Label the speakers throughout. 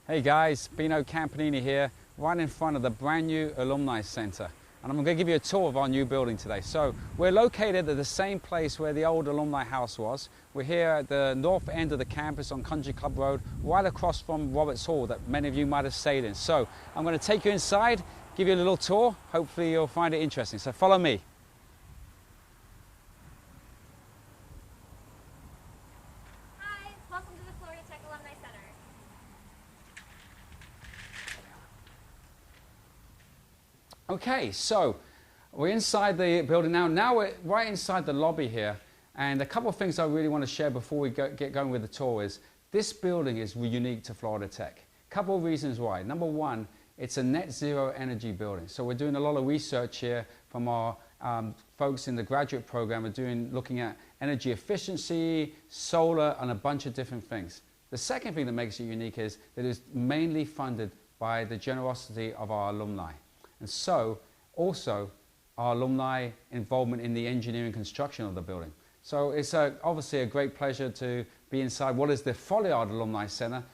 Speaker 1: Hey guys, Bino Campanini here, right in front of the brand new Alumni Center. And I'm going to give you a tour of our new building today. So we're located at the same place where the old Alumni House was. We're here at the north end of the campus on Country Club Road, right across from Roberts Hall that many of you might have stayed in. So I'm going to take you inside, give you a little tour. Hopefully you'll find it interesting. So follow me.
Speaker 2: Hi, welcome to the Folliard Alumni Center.
Speaker 1: Okay, so we're inside the building now. Now we're right inside the lobby here, and a couple of things I really want to share before we get going with the tour is this building is unique to Florida Tech. A couple of reasons why. Number one, it's a net zero energy building. So we're doing a lot of research here from our folks in the graduate program looking at energy efficiency, solar, and a bunch of different things. The second thing that makes it unique is that it's mainly funded by the generosity of our alumni. And so, also, our alumni involvement in the engineering construction of the building. So it's obviously a great pleasure to be inside what is the Folliard Alumni Center,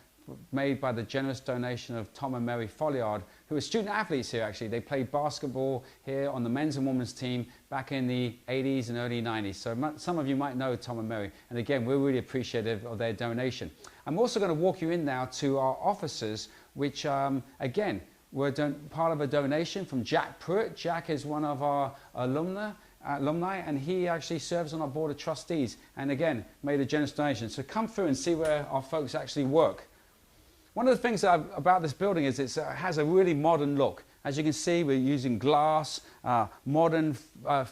Speaker 1: made by the generous donation of Tom and Mary Folliard, who are student athletes here actually. They played basketball here on the men's and women's team back in the 80s and early 90s. So some of you might know Tom and Mary. And again, we're really appreciative of their donation. I'm also going to walk you in now to our offices, which again, we're part of a donation from Jack Pruitt. Jack is one of our alumni, and he actually serves on our board of trustees, and again, made a generous donation. So come through and see where our folks actually work. One of the things about this building is it has a really modern look. As you can see, we're using glass, modern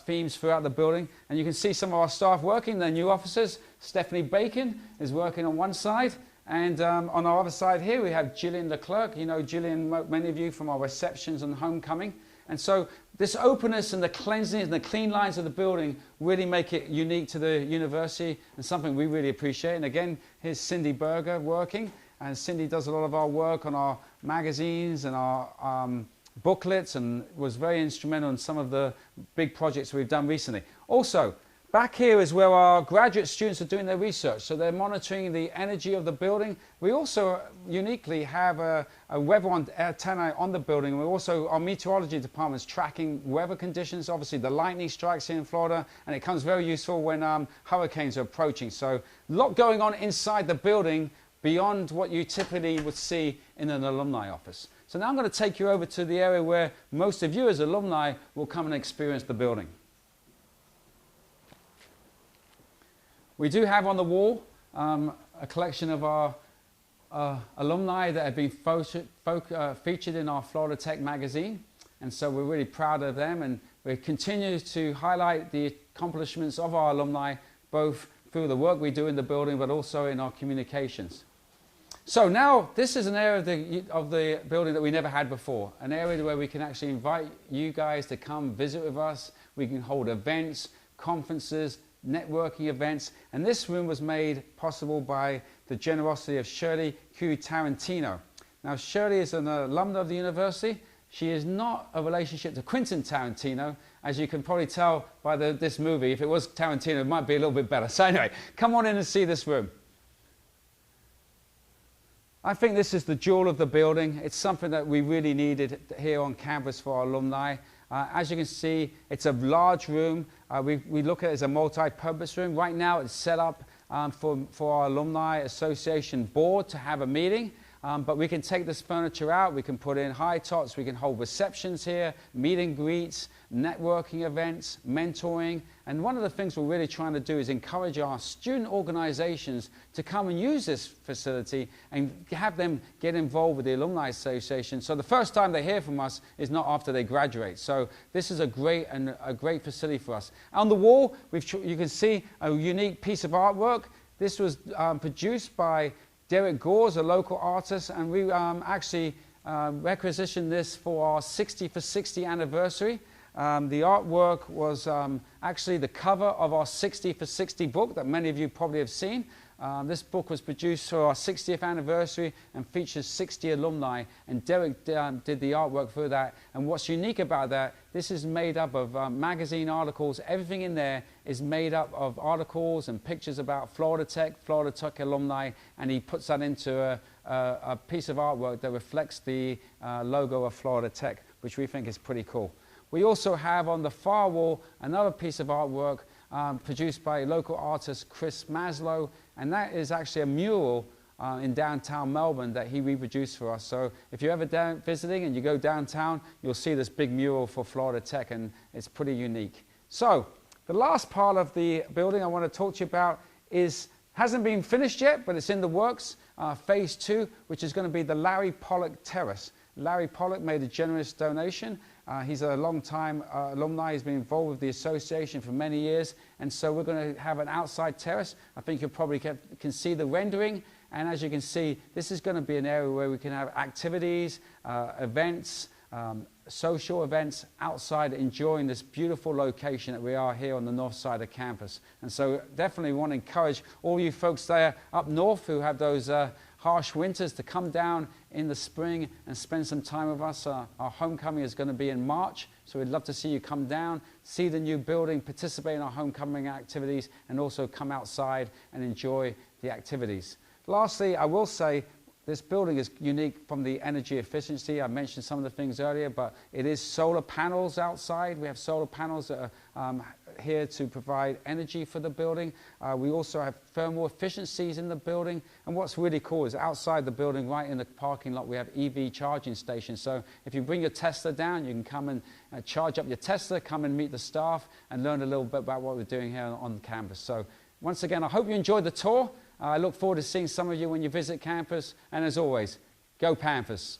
Speaker 1: themes throughout the building, and you can see some of our staff working, their new officers. Stephanie Bacon is working on one side, and on our other side here, we have Gillian Leclerc. You know Gillian, many of you, from our receptions and homecoming. And so this openness and the cleanliness and the clean lines of the building really make it unique to the university and something we really appreciate. And again, here's Cindy Berger working. And Cindy does a lot of our work on our magazines and our booklets, and was very instrumental in some of the big projects we've done recently. Also, back here is where our graduate students are doing their research. So they're monitoring the energy of the building. We also uniquely have a weather antenna on the building. We also, our meteorology department is tracking weather conditions. Obviously, the lightning strikes here in Florida, and it comes very useful when hurricanes are approaching. So a lot going on inside the building beyond what you typically would see in an alumni office. So now I'm going to take you over to the area where most of you as alumni will come and experience the building. We do have on the wall a collection of our alumni that have been featured in our Florida Tech magazine, and so we're really proud of them, and we continue to highlight the accomplishments of our alumni, both through the work we do in the building, but also in our communications. So now this is an area of the building that we never had before, an area where we can actually invite you guys to come visit with us. We can hold events, conferences, networking events, and this room was made possible by the generosity of Shirley Q. Tarantino. Now Shirley is an alumna of the university. She is not a relationship to Quentin Tarantino, as you can probably tell by this movie. If it was Tarantino, it might be a little bit better. So anyway, come on in and see this room. I think this is the jewel of the building. It's something that we really needed here on campus for our alumni. As you can see, it's a large room. We look at it as a multi-purpose room. Right now it's set up for our Alumni Association board to have a meeting. But we can take this furniture out, we can put in high tops, we can hold receptions here, meet and greets, networking events, mentoring. And one of the things we're really trying to do is encourage our student organizations to come and use this facility and have them get involved with the Alumni Association. So the first time they hear from us is not after they graduate. So this is a great facility for us. On the wall, you can see a unique piece of artwork. This was produced by Derek Gores, a local artist, and we actually requisitioned this for our 60 for 60 anniversary. The artwork was actually the cover of our 60 for 60 book that many of you probably have seen. This book was produced for our 60th anniversary and features 60 alumni, and Derek did the artwork for that. And what's unique about that, this is made up of magazine articles. Everything in there is made up of articles and pictures about Florida Tech alumni, and he puts that into a piece of artwork that reflects the logo of Florida Tech, which we think is pretty cool. We also have on the far wall another piece of artwork produced by local artist Chris Maslow, and that is actually a mural in downtown Melbourne that he reproduced for us. So if you're ever visiting and you go downtown, you'll see this big mural for Florida Tech, and it's pretty unique. So the last part of the building I want to talk to you about hasn't been finished yet, but it's in the works, phase 2, which is going to be the Larry Pollock Terrace. Larry Pollock made a generous donation. He's a long-time alumni. He's been involved with the association for many years, and so we're going to have an outside terrace. I think you probably can see the rendering, and as you can see, this is going to be an area where we can have activities, events, social events outside, enjoying this beautiful location that we are here on the north side of campus. And so definitely want to encourage all you folks there up north who have those harsh winters to come down in the spring and spend some time with us. Our homecoming is going to be in March, so we'd love to see you come down, see the new building, participate in our homecoming activities, and also come outside and enjoy the activities. Lastly, I will say this building is unique from the energy efficiency. I mentioned some of the things earlier, but it is solar panels outside. We have solar panels that are here to provide energy for the building. We also have thermal efficiencies in the building. And what's really cool is outside the building, right in the parking lot, we have EV charging stations. So if you bring your Tesla down, you can come and charge up your Tesla, come and meet the staff, and learn a little bit about what we're doing here on campus. So once again, I hope you enjoyed the tour. I look forward to seeing some of you when you visit campus. And as always, go Panthers!